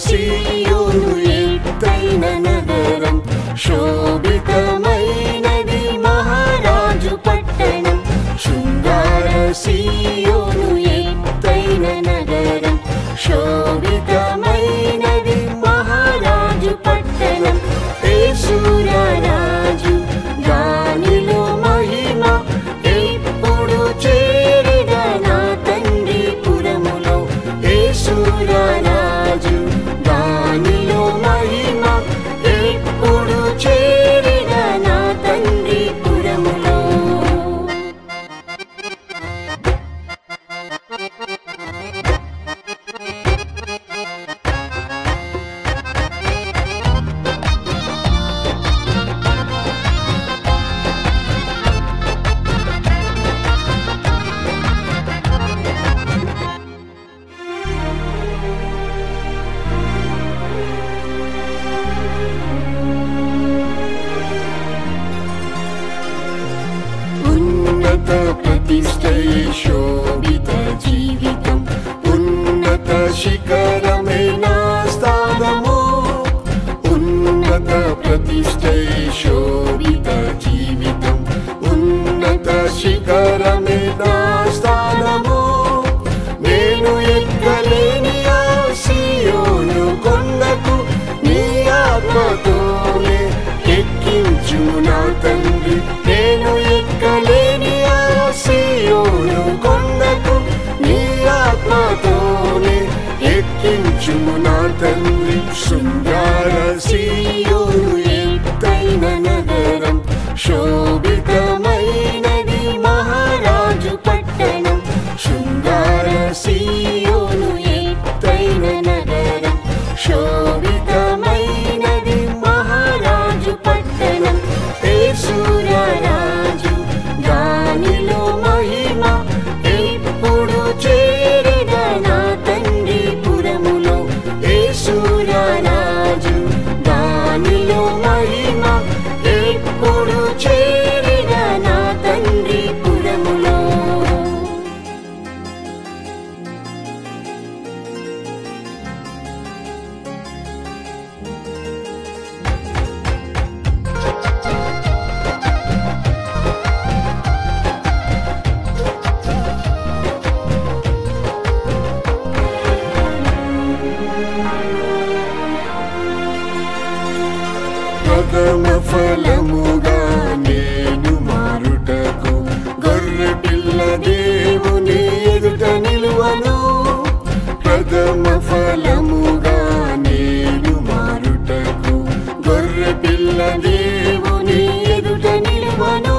సీయోను ఎత్తైన నగరం, శోభితమైనది మహారాజు పట్టణం. శృంగార సీయోను ఎత్తైన నగరం, శోభితమైనది మహారాజు పట్టణం. యేసురాజు దానిలో మహిమ, ఎప్పుడు చేరిన నా తండ్రి పురములో. యేసురాజు దానిలో మహిమ, ఎప్పుడు చేరిన నా తండ్రి పురములో. ఉన్నత ప్రతిష్టై శోభిత జీవితం, ఉన్నత శిఖరమే నా స్థానము. ఉన్నత ప్రతిష్టై శోభిత జీవితం, ఉన్నత శిఖరమే నా స్థానము. నేను ఎక్కలేని ఆ సీయోను కొండకు నీ ఆత్మతోనే ఎక్కించు నా తండ్రి. నేను ఎక్కలేని ఆ సీయోను కొండకు నీ ఆత్మతోనే ఎక్కించు నా తండ్రి. శృంగార సీయోను ఎత్తైన నగరం, శోభితమైనది మహారాజు పట్టణం. శృంగార సీయోను ఎత్తైన నగరం, శోభితమైనది మహారాజు పట్టణం. యేసురాజు దానిలో మహిమ, ఎప్పుడు చేరిన నా తండ్రి పురములో. యేసురాజు దానిలో మహిమ, ఎప్పుడు చేరిన నా తండ్రి పురములో. ప్రథమ ఫలముగా నేను మారుటకు గొర్రె పిల్ల దేవుని ఎదుట నిలువను. ప్రథమ ఫలముగా నేను మారుటకు గొర్రె పిల్ల దేవుని ఎదుట నిలువను.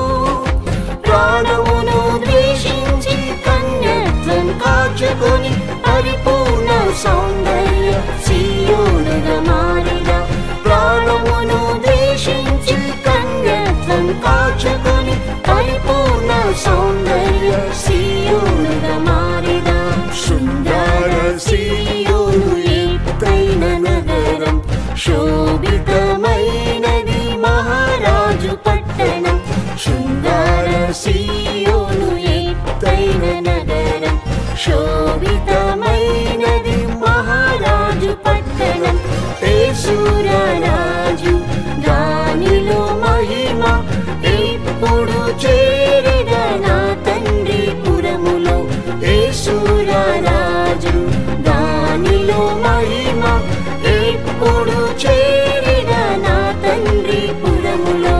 ప్రాణమును ద్వేషించి కన్యత్వం కాచుకొని పరిపూర్ణ సౌందర్య సీయోనుగా మారిన. ప్రాణమును ద్వేషించి కన్యత్వం కాచుకొని పరిపూర్ణ సౌందర్య సీయోనుగా మారిన. శృంగార సీయోను ఎత్తైన నగరం, శోభితమైనది మహారాజు పట్టణం. శృంగార సీయోను ఎత్తైన నగరం, శోభితమైనది మహారాజు పట్టణం. యేసురాజు దానిలో మహిమ, ఎప్పుడు చేరిన నా తండ్రి పురములో. యేసురాజు దానిలో మహిమ, ఎప్పుడు చేరిన నా తండ్రి పురములో.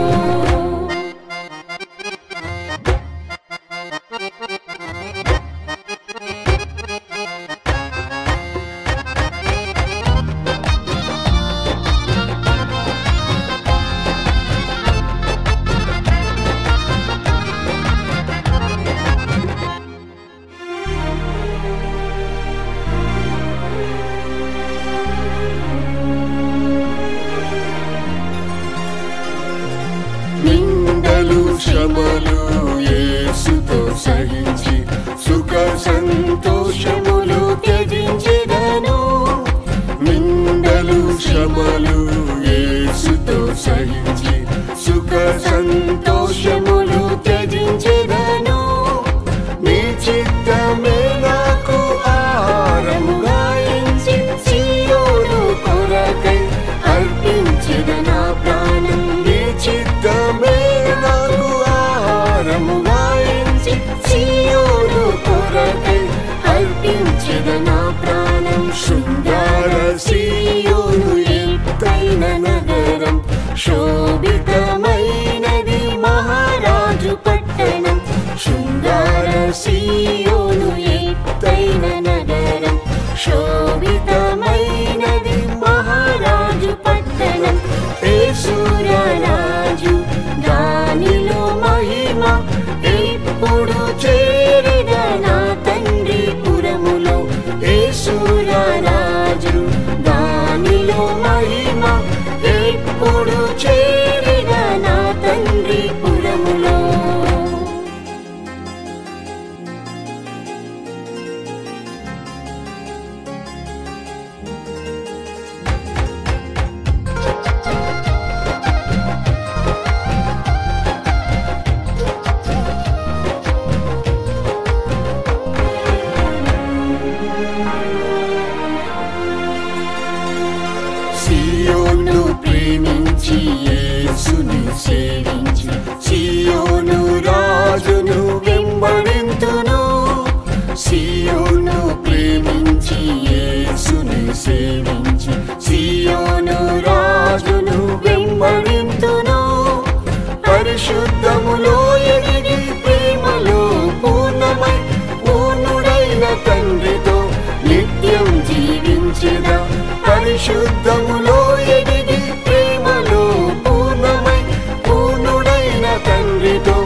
నిందలు శ్రమలు యేసుతో సహించి సుఖ సంతోషములు త్యజించెదను. నిందలు శ్రమలు యేసుతో సహించి సుఖ సంతోషములు త్యజించెదను. నీ చిత్తమే నాకు ఆహారముగా ఎంచి సీయోను ప్రేమించి యేసుని సేవించి సియోను రాజును వెంబడింతును. సియోను ప్రేమించి యేసుని సేవించి సియోను రాజును వెంబడింతును. పరిశుద్ధములో ఎదిగి ప్రేమలో పూర్ణమై పూర్ణుడైన తండ్రితో నిత్యం జీవించెదా. పరిశుద్ధములో ఎదిగి ప్రేమలో పూర్ణమై పూర్ణుడైన తండ్రితో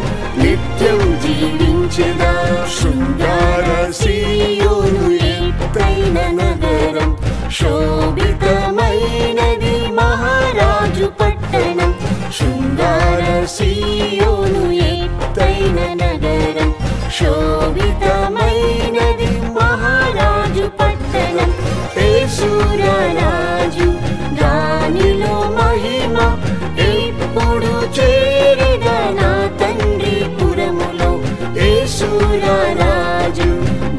నిత్యం జీవించెదా. శృంగార సియోను ఎత్తైన నగరం, శోభితమైనది మహారాజు పట్టణం. శృంగార సియోను ఎత్తైన నగరం, శోభితమైనది మహారాజు పట్టణం. యేసురాజు దానిలో మహిమ, ఇప్పుడు చేరెద నా తండ్రి పురములో. యేసురాజు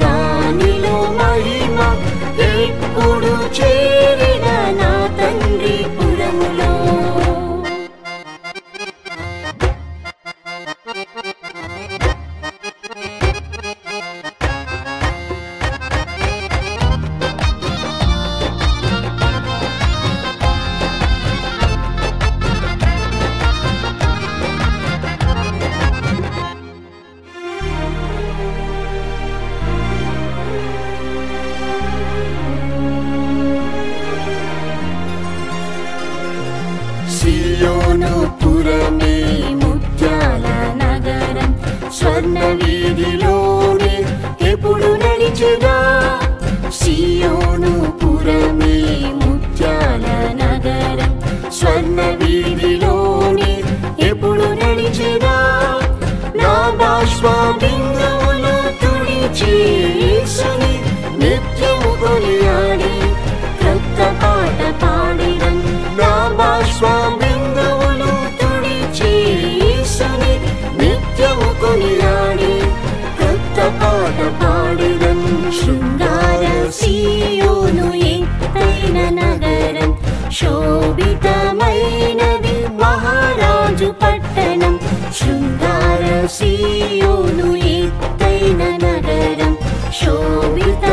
దానిలో మహిమ, ఇప్పుడు చేరెద నా తండ్రి పురములో. సియోను పురమే ముత్యాల నగరం, స్వర్ణ వీధిలోనే ఎప్పుడు నడిచెదా. సియోను పురమే ముత్యాల నగరం, స్వర్ణ వీధిలోనే ఎప్పుడు నడిచెదా. నా బాష్ప బిందువులు తుడిచి యేసుని నిత్యము కొనియాడి క్రొత్త పాట పాడిదం. నా బాష్ప బిందువులు తుడిచి యేసుని నిత్యము కొనియాడి క్రొత్త పాట పాడిదం. శృంగార సియోను ఎత్తైన నగరం, శోభితమైనది మహారాజు పట్టణం. శృంగార సియోను ఎత్తైన నగరం, శోభిత